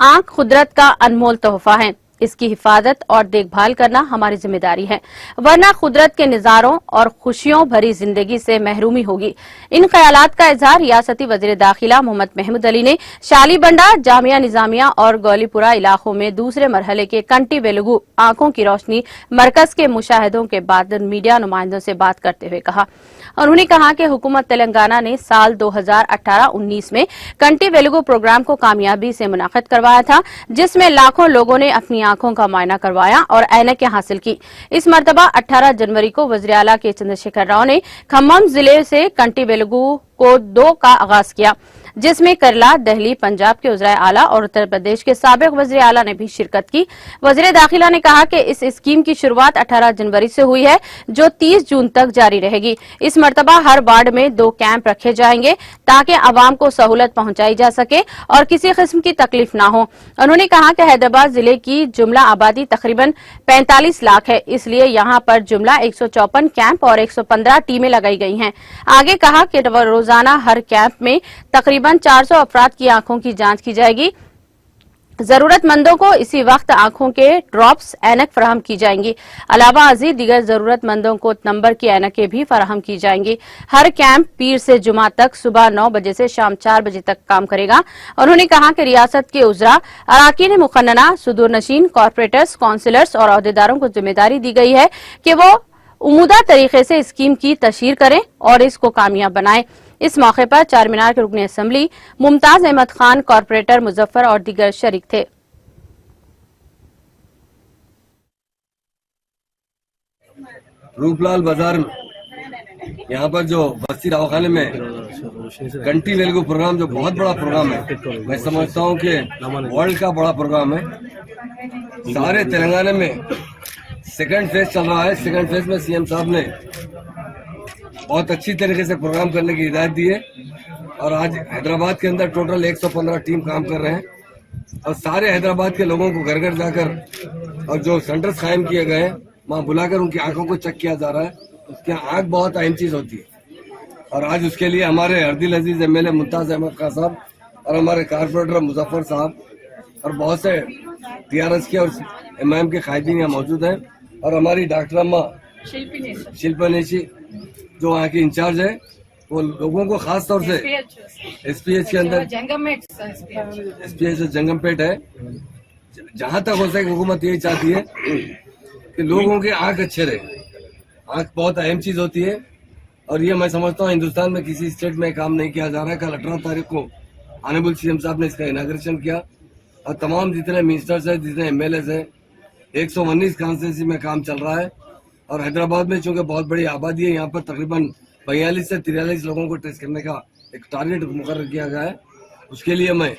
आँख कुदरत का अनमोल तोहफा है। इसकी हिफाजत और देखभाल करना हमारी जिम्मेदारी है, वरना कुदरत के नजारों और खुशियों भरी जिंदगी से महरूमी होगी। इन ख्यालात का इजहार रियासती वजीर दाखिला मोहम्मद महमूद अली ने शालीबंडा, जामिया निजामिया और गौलीपुरा इलाकों में दूसरे मरहले के कंटी वेलुगु आंखों की रोशनी मरकज के मुशाहिदों के बाद मीडिया नुमाइंदों से बात करते हुए कहा। उन्होंने कहा कि हुकूमत तेलंगाना ने साल 2018-19 में कंटी वेलुगु प्रोग्राम को कामयाबी से मुनाकिद करवाया था, जिसमें लाखों लोगों ने अपनी आंखों का मुआयना करवाया और ऐनकें हासिल की। इस मरतबा 18 जनवरी को वज़ीर आला के चंद्रशेखर राव ने खम्मम जिले से कंटी वेलुगु को 2 का आगाज किया, जिसमें केरला, दिल्ली, पंजाब के वज़ीर आला और उत्तर प्रदेश के साबिक वज़ीर आला ने भी शिरकत की। वज़ीर दाखिला ने कहा कि इस स्कीम की शुरुआत 18 जनवरी से हुई है, जो 30 जून तक जारी रहेगी। इस मरतबा हर वार्ड में 2 कैंप रखे जाएंगे ताकि आवाम को सहूलत पहुंचाई जा सके और किसी किस्म की तकलीफ न हो। उन्होंने कहा कि हैदराबाद जिले की जुमला आबादी तकरीबन 45 लाख है, इसलिए यहाँ पर जुमला 154 कैंप और 115 टीमें लगाई गई हैं। आगे कहा कि रोजाना हर कैंप में तकरीबन 400 अफराद की आंखों की जांच की जाएगी। जरूरतमंदों को इसी वक्त आंखों के ड्रॉप्स, ऐनक फराहम की जाएंगी। अलावा अजीज दीगर जरूरतमंदों को नंबर की ऐनकें भी फराहम की जाएंगी। हर कैंप पीर से जुमा तक सुबह 9 बजे से शाम 4 बजे तक काम करेगा। उन्होंने कहा कि रियासत के उजरा, अराकीन मुखन्नना, सुदूरनशीन, कॉर्पोरेटर्स, काउंसिलर्स और अहदेदारों को जिम्मेदारी दी गई है कि वो उमूदा तरीके से स्कीम की तशहीर करें और इसको कामयाब बनाएं। इस मौके पर चारमीनार के रुकन असम्बली मुमताज अहमद खान, कॉर्पोरेटर मुजफ्फर और दीगर शरीक थे। रूपलाल बाजार में यहाँ पर जो बस्ती दवाखाने में कंटी वेलुगु प्रोग्राम, जो बहुत बड़ा प्रोग्राम है, मैं समझता हूँ कि वर्ल्ड का बड़ा प्रोग्राम है। सारे तेलंगाना में सेकंड फेज चल रहा है। सेकंड फेज में सीएम साहब ने बहुत अच्छी तरीके से प्रोग्राम करने की हिदायत दी है और आज हैदराबाद के अंदर टोटल 115 टीम काम कर रहे हैं और सारे हैदराबाद के लोगों को घर घर जाकर और जो सेंटर्स कायम किए गए हैं वहाँ बुलाकर उनकी आंखों को चेक किया जा रहा है। उसकी आंख बहुत अहम चीज होती है और आज उसके लिए हमारे अर्दिल अजीज एमएलए मुमताज अहमद खान साहब और हमारे कारपोरेटर मुजफ्फर साहब और बहुत से टीआरएस के और एमआईएम के कायदीन यहाँ मौजूद हैं और हमारी डॉक्टर अम्मा शिल्पा नेशी जो वहाँ की इंचार्ज है, वो लोगों को खास तौर से एसपीएच के अंदर एसपीएच जंगमपेट है, जहां तक हो सके हुकूमत यही चाहती है कि लोगों के आंख अच्छे रहे। आंख बहुत अहम चीज होती है और ये मैं समझता हूँ हिंदुस्तान में किसी स्टेट में काम नहीं किया जा रहा है। कल 18 तारीख को ऑनरेबल सीएम साहब ने इसका इनाग्रेशन किया और तमाम जितने मिनिस्टर्स है, जितने एमएलएस है, 119 कॉन्स्टिट्यूंसी में काम चल रहा है और हैदराबाद में चूंकि बहुत बड़ी आबादी है, यहाँ पर तकरीबन 42 से 43 लोगों को टेस्ट करने का एक टारगेट मुकर्रर किया गया है। उसके लिए मैं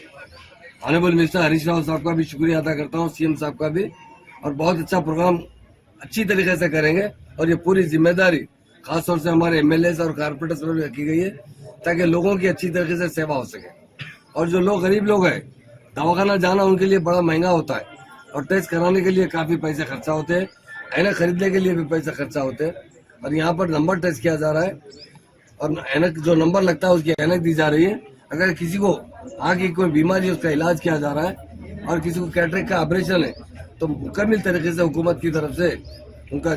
ऑनरेबल मिनिस्टर हरीश राव साहब का भी शुक्रिया अदा करता हूँ, सीएम साहब का भी, और बहुत अच्छा प्रोग्राम अच्छी तरीके से करेंगे और ये पूरी जिम्मेदारी खासतौर से हमारे एमएलए और कारपोरेटर्स पर भी रखी गई है ताकि लोगों की अच्छी तरीके से सेवा हो सके। और जो लोग गरीब लोग हैं, दवाखाना जाना उनके लिए बड़ा महंगा होता है और टेस्ट कराने के लिए काफी पैसे खर्चा होते हैं, ऐनक खरीदने के लिए भी पैसा खर्चा होते हैं और यहाँ पर नंबर टेस्ट किया जा रहा है और ऐनक जो नंबर लगता है उसकी ऐनक दी जा रही है। अगर किसी को आँख की कोई बीमारी है उसका इलाज किया जा रहा है और किसी को कैटरेक्ट का ऑपरेशन है तो मुकम्मल तरीके से हुकूमत की तरफ से उनका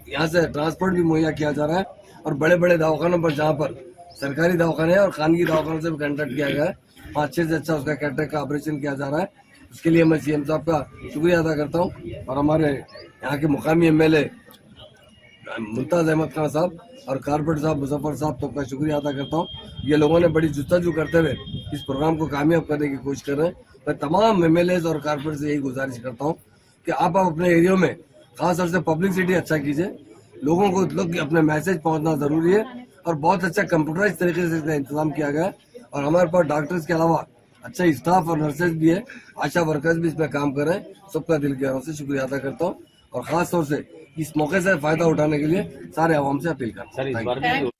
यहाँ से ट्रांसपोर्ट भी मुहैया किया जा रहा है और बड़े बड़े दवाखानों पर जहाँ पर सरकारी दवाखाने हैं और खानगी दवाखानों से भी कॉन्ट्रैक्ट किया गया है, अच्छे से अच्छा उसका कैटरेक्ट का ऑपरेशन किया जा रहा है। उसके लिए मैं सीएम साहब का शुक्रिया अदा करता हूँ और हमारे यहाँ के मुकामी एमएलए मुमताज अहमद खान साहब और कारपोरेटर साहब मुजफ्फर साहब तो का शुक्रिया अदा करता हूँ। ये लोगों ने बड़ी जुस्तजू करते हुए इस प्रोग्राम को कामयाब करने की कोशिश कर रहे हैं। मैं तमाम एमएलए और कारपोरेटर से यही गुजारिश करता हूँ कि आप अपने एरिया में खासतौर से पब्लिसिटी अच्छा कीजिए, लोगों को अपने मैसेज पहुँचना जरूरी है और बहुत अच्छा कंप्यूटराइज तरीके से इसका इंतजाम किया गया है और हमारे पास डॉक्टर्स के अलावा अच्छा स्टाफ और नर्सेज भी है, आशा वर्कर्स भी इसमें काम कर रहे हैं। सबका दिल की गहराई से शुक्रिया अदा करता हूँ और खास तौर से इस मौके से फायदा उठाने के लिए सारे आवाम से अपील करता हूँ।